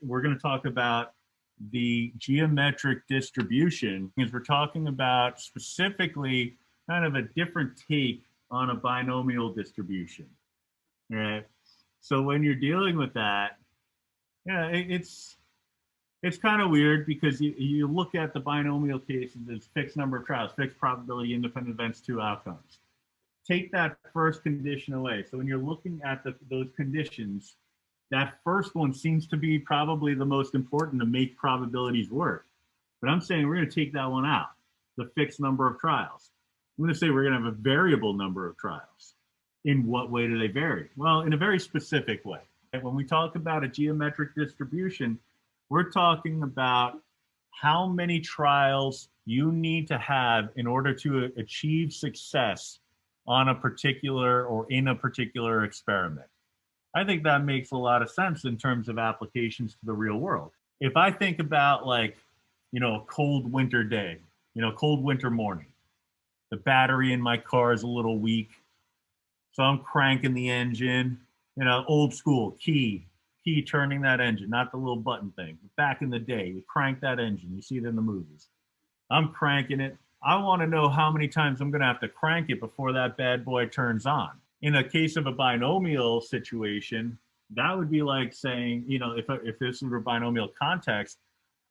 we're going to talk about the geometric distribution, because we're talking about specifically kind of a different take on a binomial distribution, right? So when you're dealing with that, yeah, it's kind of weird because you look at the binomial cases as fixed number of trials, fixed probability, independent events, two outcomes. Take that first condition away. So when you're looking at those conditions, that first one seems to be probably the most important to make probabilities work. But I'm saying we're going to take that one out, the fixed number of trials. I'm going to say we're going to have a variable number of trials. In what way do they vary? Well, in a very specific way. And when we talk about a geometric distribution, we're talking about how many trials you need to have in order to achieve success on a particular or in a particular experiment. I think that makes a lot of sense in terms of applications to the real world. If I think about like, a cold winter day, cold winter morning, the battery in my car is a little weak. So I'm cranking the engine, old school key turning that engine, not the little button thing. Back in the day, you crank that engine, you see it in the movies. I'm cranking it. I want to know how many times I'm going to have to crank it before that bad boy turns on. In a case of a binomial situation, that would be like saying, if this were a binomial context,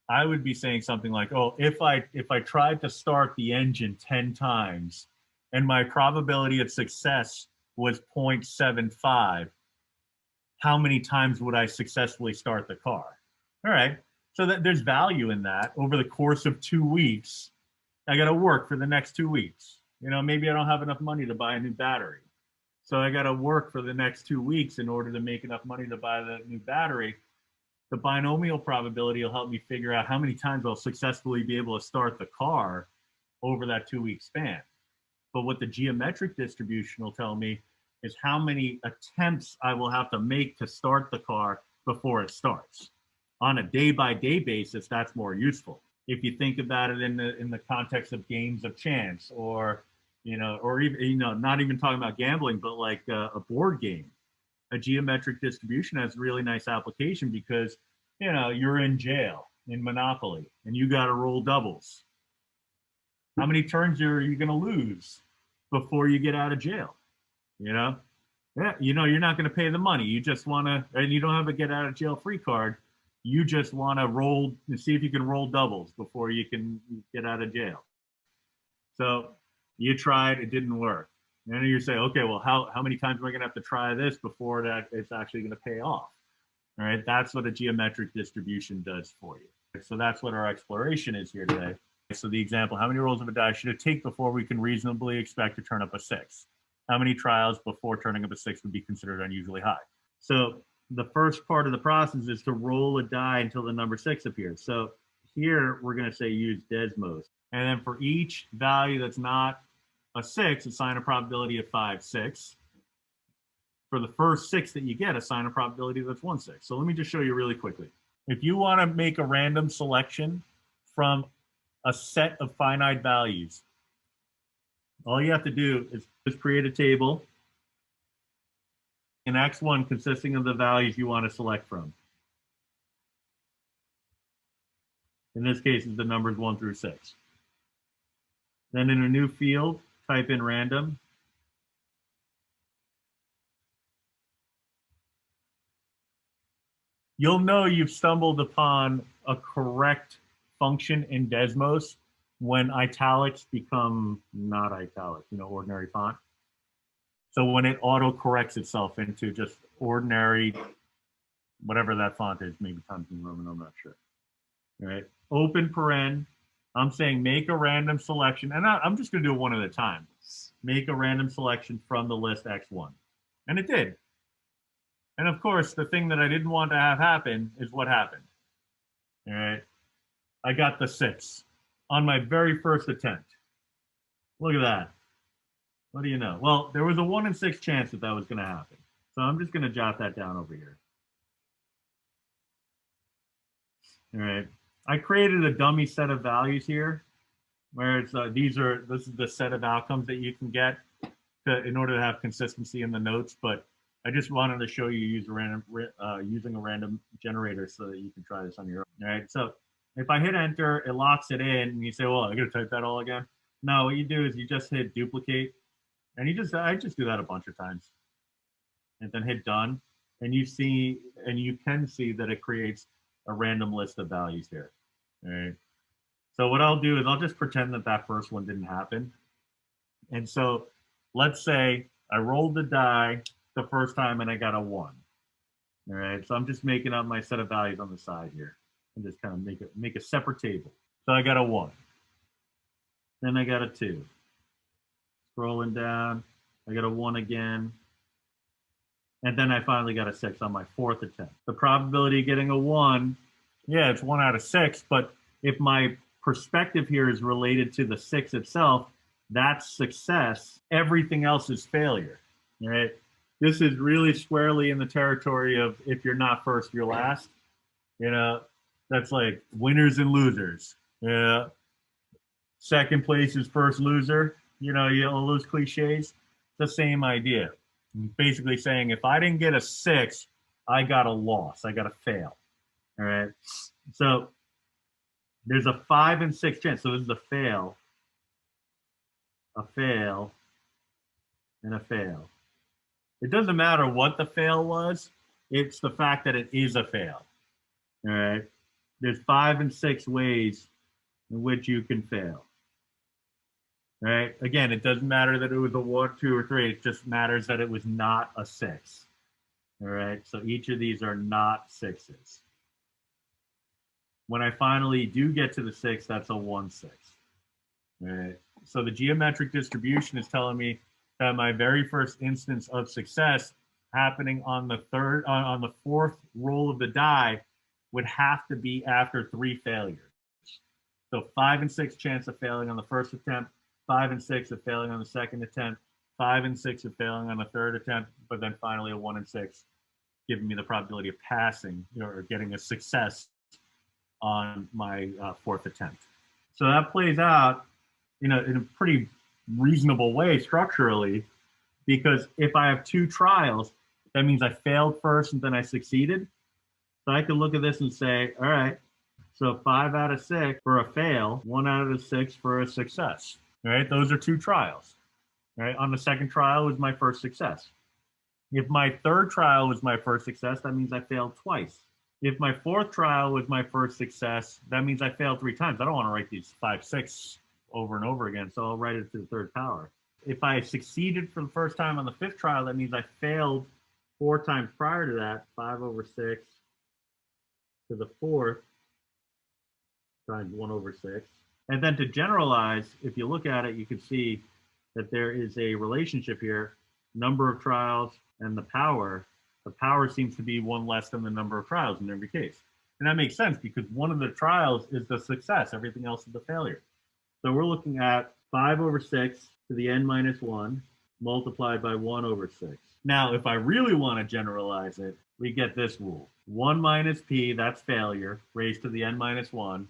I would be saying something like, oh, if I tried to start the engine 10 times and my probability of success was 0.75, how many times would I successfully start the car? All right, so there's value in that. Over the course of 2 weeks, I got to work for the next 2 weeks. Maybe I don't have enough money to buy a new battery. So I got to work for the next 2 weeks in order to make enough money to buy the new battery. The binomial probability will help me figure out how many times I'll successfully be able to start the car over that 2-week span. But what the geometric distribution will tell me is how many attempts I will have to make to start the car before it starts. On a day-by-day basis, that's more useful. If you think about it in the context of games of chance, or even not even talking about gambling, but like a board game, a geometric distribution has a really nice application because you're in jail in Monopoly and you got to roll doubles. How many turns are you going to lose before you get out of jail? Yeah, you're not going to pay the money. You just want to, and you don't have a get out of jail free card. You just want to roll and see if you can roll doubles before you can get out of jail. So you tried, it didn't work. And then you say, okay, well, how many times am I going to have to try this before that it's actually going to pay off? All right, that's what a geometric distribution does for you. So that's what our exploration is here today. So the example, how many rolls of a die should it take before we can reasonably expect to turn up a 6? How many trials before turning up a 6 would be considered unusually high? So the first part of the process is to roll a die until the number 6 appears. So here we're going to say use Desmos. And then for each value that's not a 6, assign a probability of 5, 6. For the first 6 that you get, assign a probability that's 1, 6. So let me just show you really quickly. If you want to make a random selection from a set of finite values, all you have to do is just create a table in X1 consisting of the values you want to select from. In this case, it's the numbers 1 through 6. Then in a new field, type in random. You'll know you've stumbled upon a correct function in Desmos when italics become not italic, ordinary font. So when it auto corrects itself into just ordinary, whatever that font is, maybe Times New Roman, I'm not sure. All right, open paren. I'm saying make a random selection, and I'm just going to do it one at a time. Make a random selection from the list X1. And it did. And of course, the thing that I didn't want to have happen is what happened. All right, I got the 6 on my very first attempt. Look at that. What do you know? Well, there was a 1 in 6 chance that was going to happen. So I'm just going to jot that down over here. All right. I created a dummy set of values here, where it's this is the set of outcomes that you can get in order to have consistency in the notes. But I just wanted to show you using a random generator so that you can try this on your own. All right. So if I hit enter, it locks it in, and you say, "Well, I got to type that all again." No, what you do is you just hit duplicate, and I just do that a bunch of times, and then hit done, and you can see that it creates a random list of values here. All right. So what I'll do is I'll just pretend that that first one didn't happen, and so let's say I rolled the die the first time and I got a one. All right, so I'm just making up my set of values on the side here and just kind of make a separate table. So I got a one, then I got a two. Scrolling down, I got a one again, and then I finally got a six on my fourth attempt. The probability of getting a one, yeah, it's 1 out of 6, but if my perspective here is related to the six itself, that's success. Everything else is failure. All right. This is really squarely in the territory of if you're not first, you're last. You know, that's like winners and losers. Yeah. Second place is first loser. You know, all those cliches. The same idea. Basically saying if I didn't get a six, I got a loss. I got a fail. All right. So there's a 5 and 6 chance. So this is a fail, and a fail. It doesn't matter what the fail was. It's the fact that it is a fail. All right. There's 5 and 6 ways in which you can fail. All right. Again, it doesn't matter that it was a 1, 2, or 3. It just matters that it was not a 6. All right. So each of these are not sixes. When I finally do get to the 6, that's a 1, 6. All right. So the geometric distribution is telling me that my very first instance of success happening on the fourth roll of the die would have to be after 3 failures. So 5 and 6 chance of failing on the first attempt, 5 and 6 of failing on the second attempt, 5 and 6 of failing on the third attempt, but then finally a 1 and 6, giving me the probability of passing or getting a success on my fourth attempt. So that plays out in a pretty reasonable way structurally, because if I have 2 trials, that means I failed first and then I succeeded. So I can look at this and say, all right, so 5 out of 6 for a fail, 1 out of 6 for a success. All right, those are 2 trials. All right, on the second trial was my first success. If my third trial was my first success, that means I failed twice. If my fourth trial was my first success, that means I failed 3 times. I don't want to write these 5, 6 over and over again, so I'll write it to the third power. If I succeeded for the first time on the 5th trial, that means I failed 4 times prior to that, 5 over 6 to the 4th times 1 over 6. And then to generalize, if you look at it, you can see that there is a relationship here, number of trials and the power. The power seems to be 1 less than the number of trials in every case. And that makes sense because one of the trials is the success. Everything else is the failure. So we're looking at 5 over 6 to the n minus 1 multiplied by 1 over 6. Now, if I really want to generalize it, we get this rule. 1 minus p, that's failure, raised to the n minus 1,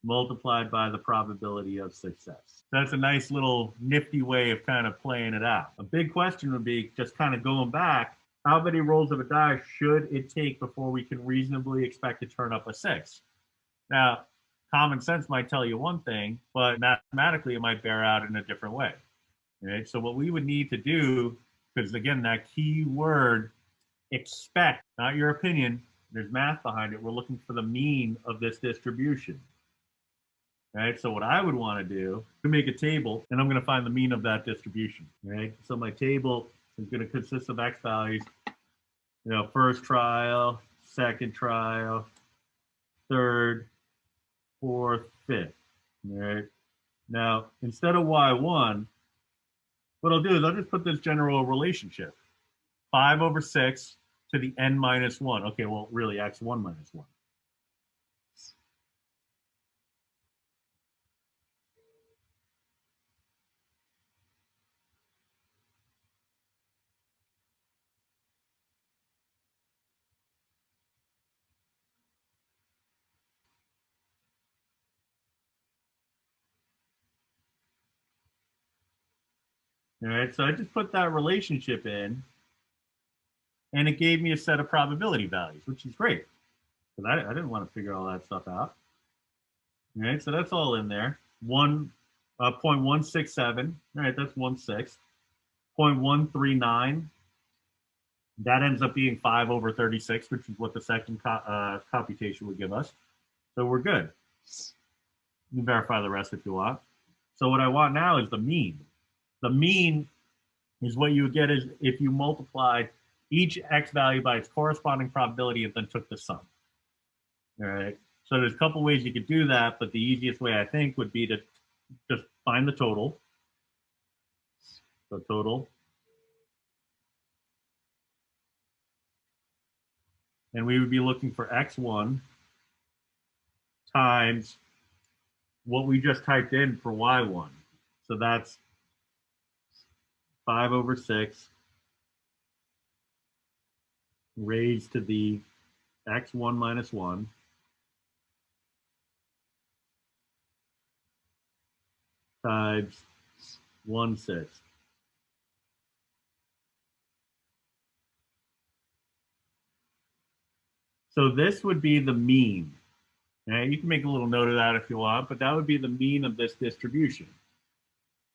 multiplied by the probability of success. That's a nice little nifty way of kind of playing it out. A big question would be just kind of going back, how many rolls of a die should it take before we can reasonably expect to turn up a 6? Now, common sense might tell you one thing, but mathematically it might bear out in a different way. Right? So what we would need to do, because again, that key word, expect, not your opinion, there's math behind it. We're looking for the mean of this distribution. Right? So what I would want to do is make a table, and I'm going to find the mean of that distribution. Right? So my table is going to consist of x values, first trial, second trial, third, fourth, fifth. All right. Now, instead of y1, what I'll do is I'll just put this general relationship. 5 over 6 to the n minus 1. Okay, well, really, x1 minus 1. All right, so I just put that relationship in. and it gave me a set of probability values, which is great, because I didn't want to figure all that stuff out. All right, so that's all in there. 0.167, all right, that's 1/6. 0.139, that ends up being 5 over 36, which is what the second computation would give us. So we're good. You can verify the rest if you want. So what I want now is the mean. The mean is what you would get is if you multiplied each x value by its corresponding probability and then took the sum. All right. So there's a couple ways you could do that, but the easiest way I think would be to just find the total. So total. And we would be looking for x1 times what we just typed in for y1. So that's 5 over 6 raised to the x1 minus 1 times 1/6. So this would be the mean. Now, you can make a little note of that if you want, but that would be the mean of this distribution,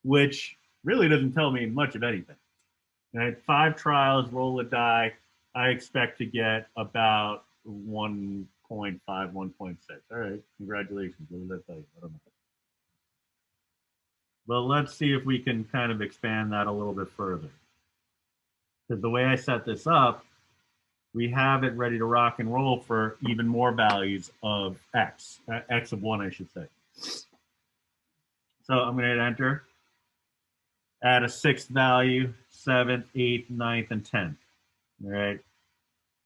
which really doesn't tell me much of anything. Right? 5 trials, roll a die. I expect to get about 1.5, 1.6. All right, congratulations. What does that tell you? I don't know. Well, let's see if we can kind of expand that a little bit further. Because the way I set this up, we have it ready to rock and roll for even more values of x, x of 1, I should say. So I'm going to hit enter, add a 6th value, 7th, 8th, 9th, and 10th. All right,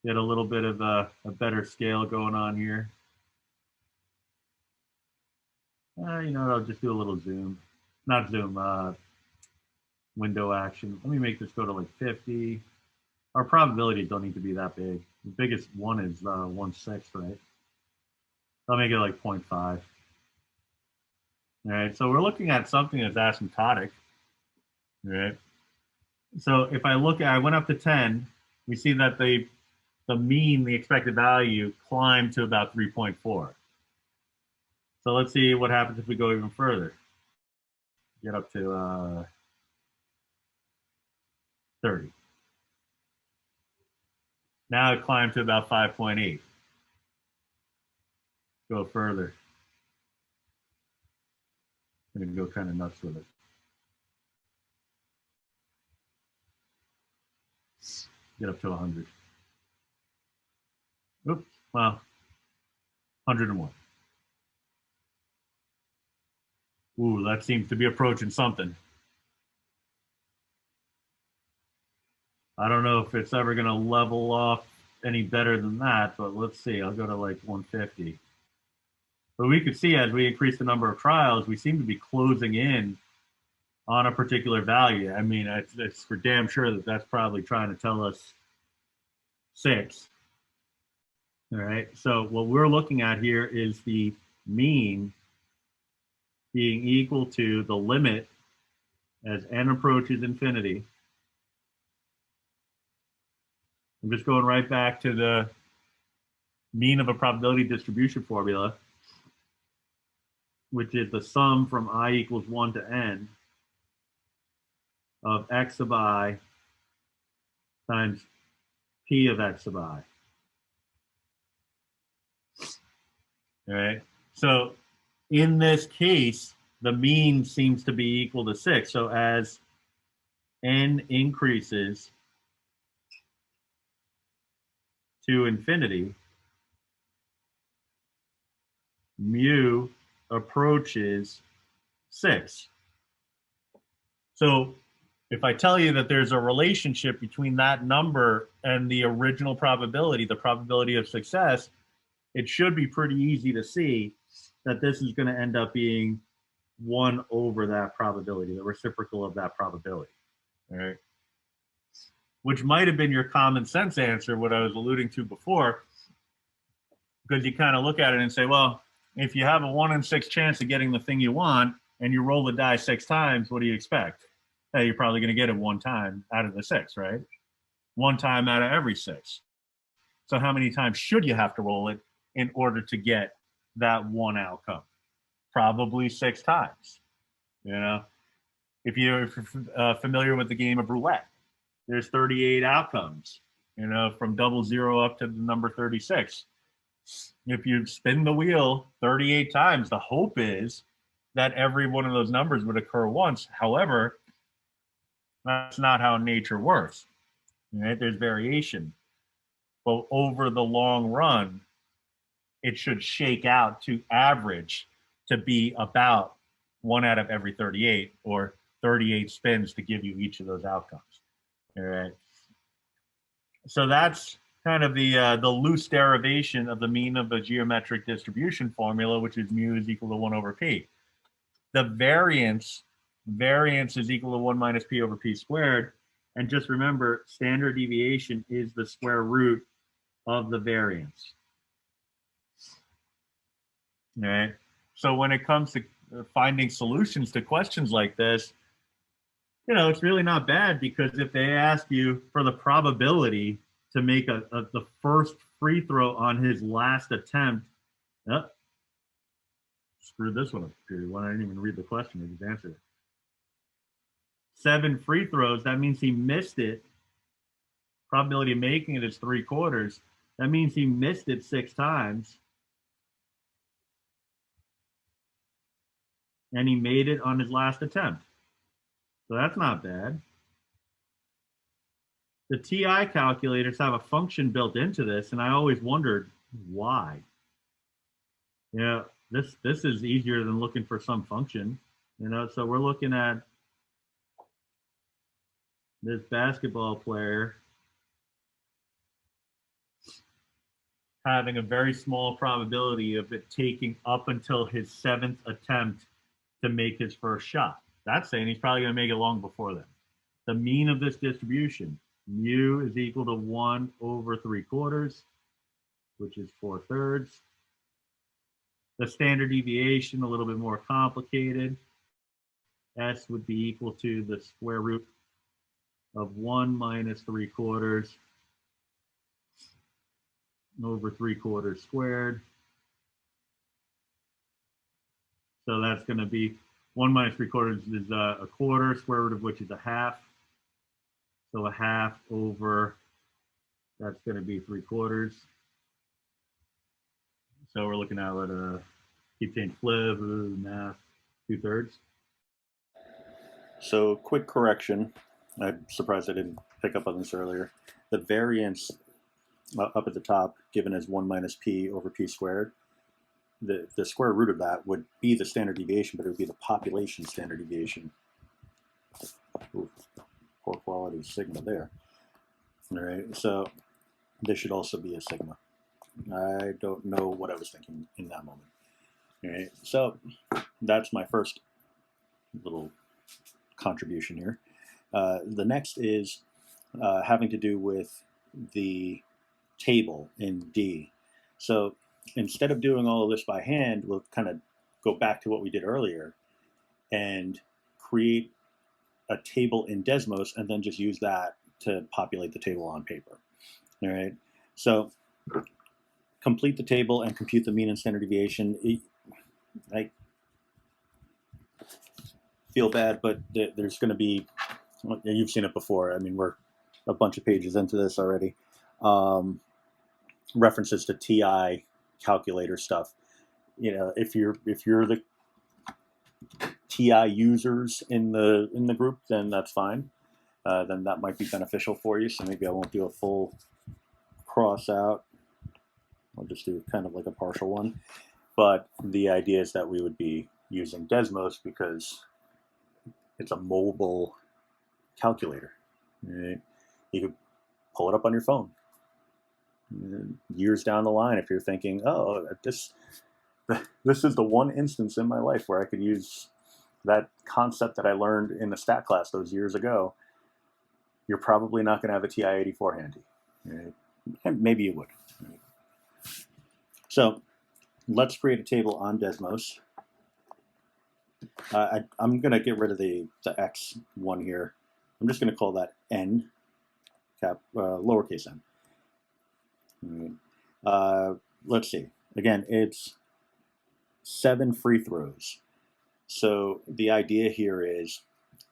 get a little bit of a better scale going on here. You know what, I'll just do a little zoom. Not zoom, window action. Let me make this go to like 50. Our probabilities don't need to be that big. The biggest one is 1/6, right? I'll make it like 0.5. All right, so we're looking at something that's asymptotic, right? So if I look at, I went up to 10, we see that the mean, the expected value, climbed to about 3.4. So let's see what happens if we go even further. Get up to 30. Now it climbed to about 5.8. Go further. I'm going to go kind of nuts with it. Get up to 100. Oops, well, 101. Ooh, that seems to be approaching something. I don't know if it's ever going to level off any better than that, but let's see. I'll go to like 150. But we could see as we increase the number of trials, we seem to be closing in on a particular value. I mean, it's for damn sure that that's probably trying to tell us 6. All right. So what we're looking at here is the mean being equal to the limit as n approaches infinity. I'm just going right back to the mean of a probability distribution formula, which is the sum from I equals 1 to n of x of I times p of x of I. All right. So in this case, the mean seems to be equal to 6. So as n increases to infinity, mu approaches 6. So if I tell you that there's a relationship between that number and the original probability, the probability of success, it should be pretty easy to see that this is going to end up being 1 over that probability, the reciprocal of that probability. All right. Which might have been your common sense answer, what I was alluding to before, because you kind of look at it and say, well, if you have a 1 in 6 chance of getting the thing you want and you roll the die 6 times, what do you expect? Hey, you're probably going to get it 1 time out of the 6, right? one time out of every 6. So how many times should you have to roll it in order to get that one outcome? Probably 6 times. You know, if you're familiar with the game of roulette, there's 38 outcomes, you know, from 00 up to the number 36. If you spin the wheel 38 times, the hope is that every one of those numbers would occur once. However, that's not how nature works. Right? There's variation. But over the long run, it should shake out to average to be about 1 out of every 38 or 38 spins to give you each of those outcomes. All right. So that's kind of the loose derivation of the mean of the geometric distribution formula, which is mu is equal to 1 over p. The variance is equal to 1 minus p over p squared. And just remember, standard deviation is the square root of the variance. All right. So when it comes to finding solutions to questions like this, you know, it's really not bad, because if they ask you for the probability to make the first free throw on his last attempt, screwed this one up. Period. I didn't even read the question. I just answered it. 7 free throws. That means he missed it. Probability of making it is 3/4. That means he missed it 6 times. And he made it on his last attempt. So that's not bad. The TI calculators have a function built into this, and I always wondered why. Yeah, this is easier than looking for some function, you know. So we're looking at this basketball player having a very small probability of it taking up until his 7th attempt to make his first shot. That's saying he's probably going to make it long before then. The mean of this distribution, mu is equal to 1 over 3/4, which is 4/3. The standard deviation, a little bit more complicated. S would be equal to the square root of 1 minus 3/4 over 3/4 squared. So that's going to be 1 minus 3/4 is a quarter, square root of which is a half. So a half over, that's going to be 3/4. So we're looking at what keep change flip, math, 2/3. So quick correction. I'm surprised I didn't pick up on this earlier. The variance up at the top given as 1 minus p over p squared, the square root of that would be the standard deviation, but it would be the population standard deviation. Ooh, poor quality sigma there. All right, so this should also be a sigma. I don't know what I was thinking in that moment. All right, so that's my first little contribution here. The next is having to do with the table in D. So instead of doing all of this by hand, we'll kind of go back to what we did earlier and create a table in Desmos and then just use that to populate the table on paper. All right. So complete the table and compute the mean and standard deviation. I feel bad, but there's going to be, you've seen it before. I mean, we're a bunch of pages into this already. References to TI calculator stuff. You know, if you're the TI users in the group, then that's fine. Then that might be beneficial for you. So maybe I won't do a full cross out. I'll just do kind of like a partial one. But the idea is that we would be using Desmos because it's a mobile calculator. Right? You could pull it up on your phone. Years down the line, if you're thinking, oh, this is the one instance in my life where I could use that concept that I learned in the stat class those years ago, you're probably not going to have a TI-84 handy. Right? And maybe you would. Right? So let's create a table on Desmos. I'm going to get rid of the X one here. I'm just going to call that N. lowercase n. Let's see. Again, it's 7 free throws. So the idea here is,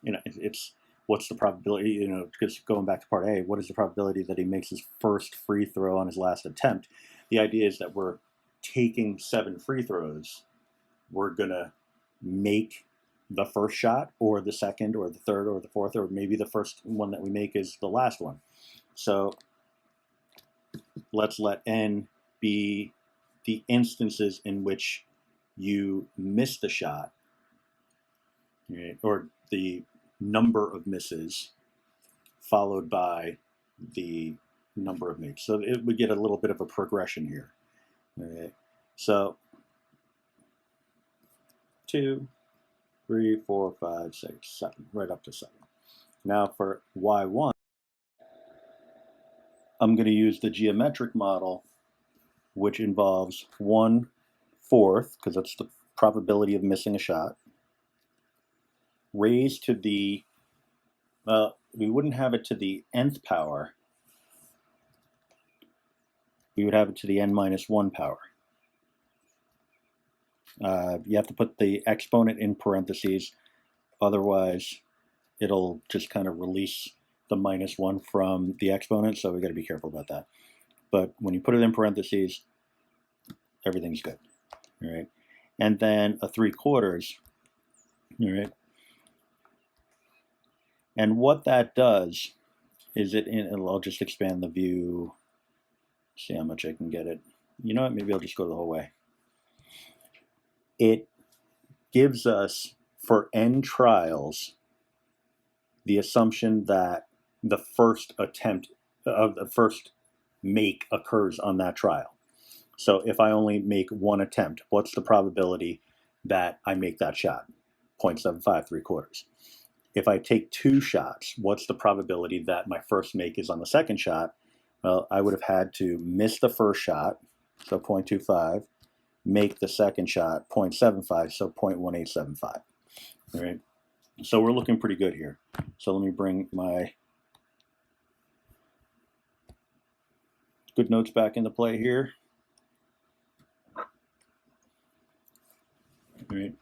it's what's the probability, because going back to part A, what is the probability that he makes his first free throw on his last attempt? The idea is that we're taking 7 free throws. We're going to make the first shot or the second or the third or the fourth, or maybe the first one that we make is the last one. So let's let n be the instances in which you miss the shot, right, or the number of misses followed by the number of makes. So it would get a little bit of a progression here. Right. So 2, 3, 4, 5, 6, 7, right up to 7. Now for y1, I'm going to use the geometric model, which involves 1/4, because that's the probability of missing a shot, raised to the, we wouldn't have it to the nth power. We would have it to the n minus 1 power. You have to put the exponent in parentheses, otherwise it'll just kind of release the -1 from the exponent, so we got to be careful about that. But when you put it in parentheses, everything's good. All right, and then a 3/4. All right, and what that does is I'll just expand the view, see how much I can get it. You know what? Maybe I'll just go the whole way. It gives us, for n trials, the assumption that the first attempt of the first make occurs on that trial. So if I only make 1 attempt, what's the probability that I make that shot? 0.75, 3/4. If I take 2 shots, what's the probability that my first make is on the second shot? Well, I would have had to miss the first shot, so 0.25, make the second shot 0.75, so 0.1875. All right, so we're looking pretty good here. So let me bring my good notes back into play here. All right.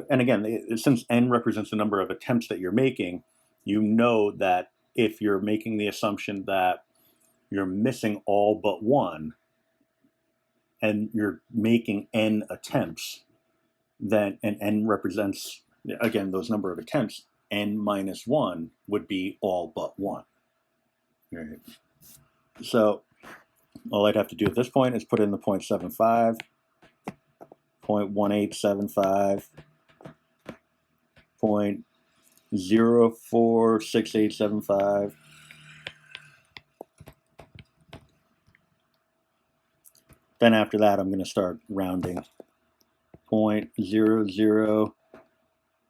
And again, since n represents the number of attempts that you're making, you know that if you're making the assumption that you're missing all but 1, and you're making n attempts, then, and n represents, again, those number of attempts, n minus 1 would be all but 1. Right. So all I'd have to do at this point is put in the 0.75, 0.1875, 0.046875, then after that I'm going to start rounding. 0.00,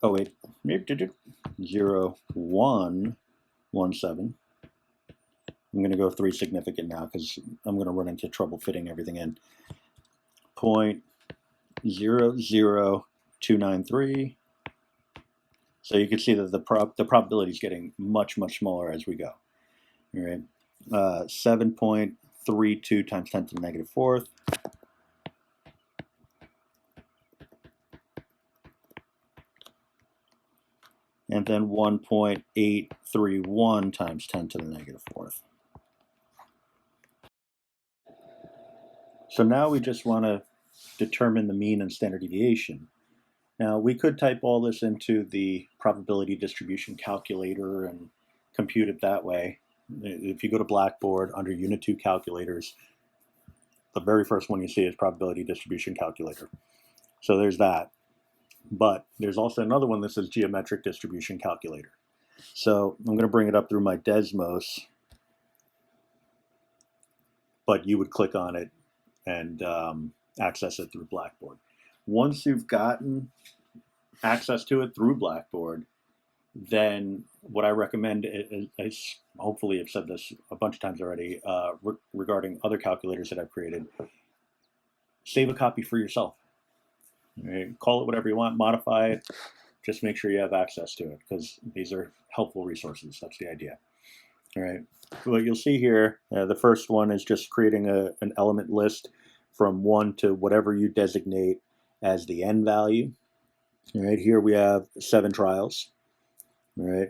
oh wait, 0.0117. I'm going to go 3 significant now because I'm going to run into trouble fitting everything in. 0.00293. So you can see that the probability is getting much, much smaller as we go. All right, 7.32 times 10 to the negative 4th. And then 1.831 times 10 to the negative 4th. So now we just want to determine the mean and standard deviation. Now we could type all this into the probability distribution calculator and compute it that way. If you go to Blackboard under Unit 2 calculators, the very first one you see is probability distribution calculator. So there's that. But there's also another one that says geometric distribution calculator. So I'm going to bring it up through my Desmos, but you would click on it and access it through Blackboard. Once you've gotten access to it through Blackboard, then what I recommend is, hopefully I've said this a bunch of times already regarding other calculators that I've created, save a copy for yourself. Right? Call it whatever you want, modify it, just make sure you have access to it because these are helpful resources. That's the idea. All right. What you'll see here, the first one is just creating an element list from 1 to whatever you designate as the n value. All right. Here we have 7 trials. All right.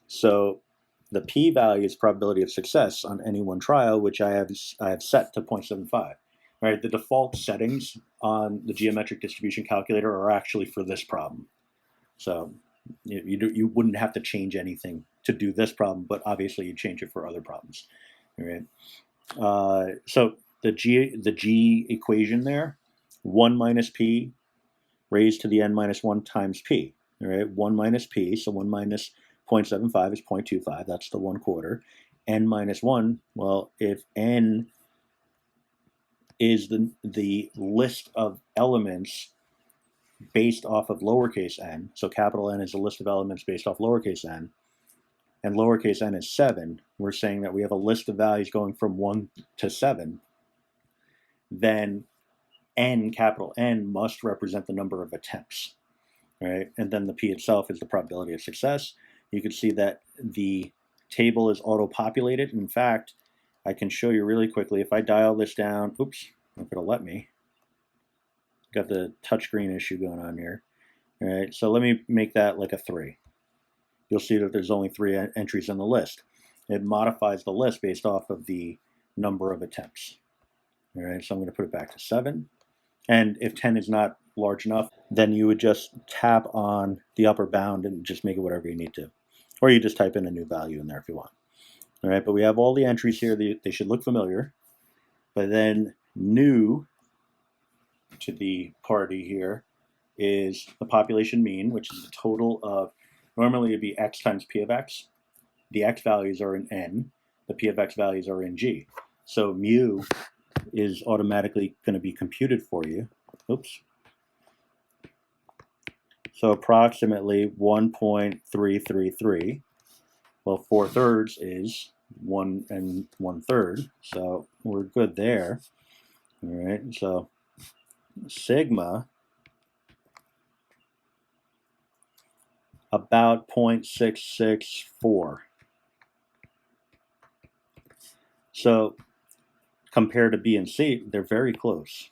So the p-value is probability of success on any one trial, which I have set to 0.75. Right, the default settings on the geometric distribution calculator are actually for this problem. So you wouldn't have to change anything to do this problem, but obviously you change it for other problems. All right. So the G equation there, 1 minus p raised to the n minus 1 times p. All right, 1 minus p, so 1 minus 0.75 is 0.25. That's the 1/4. N minus 1, well, if n is the list of elements based off of lowercase n, so capital N is a list of elements based off lowercase n, and lowercase n is 7, we're saying that we have a list of values going from 1 to 7, then n, capital N, must represent the number of attempts, right? And then the p itself is the probability of success. You can see that the table is auto-populated. In fact, I can show you really quickly. If I dial this down, oops, if it'll let me. Got the touchscreen issue going on here. All right, so let me make that like a 3. You'll see that there's only 3 entries in the list. It modifies the list based off of the number of attempts. All right, so I'm going to put it back to 7. And if 10 is not large enough, then you would just tap on the upper bound and just make it whatever you need to. Or you just type in a new value in there if you want. All right, but we have all the entries here. They should look familiar. But then new to the party here is the population mean, which is the total of, normally it'd be x times p of x. The x values are in n. The p of x values are in g. So mu is automatically going to be computed for you. Oops. So approximately 1.333. Well, 4/3 is 1 1/3. So we're good there. All right. So sigma about 0.664. So compared to B and C, they're very close.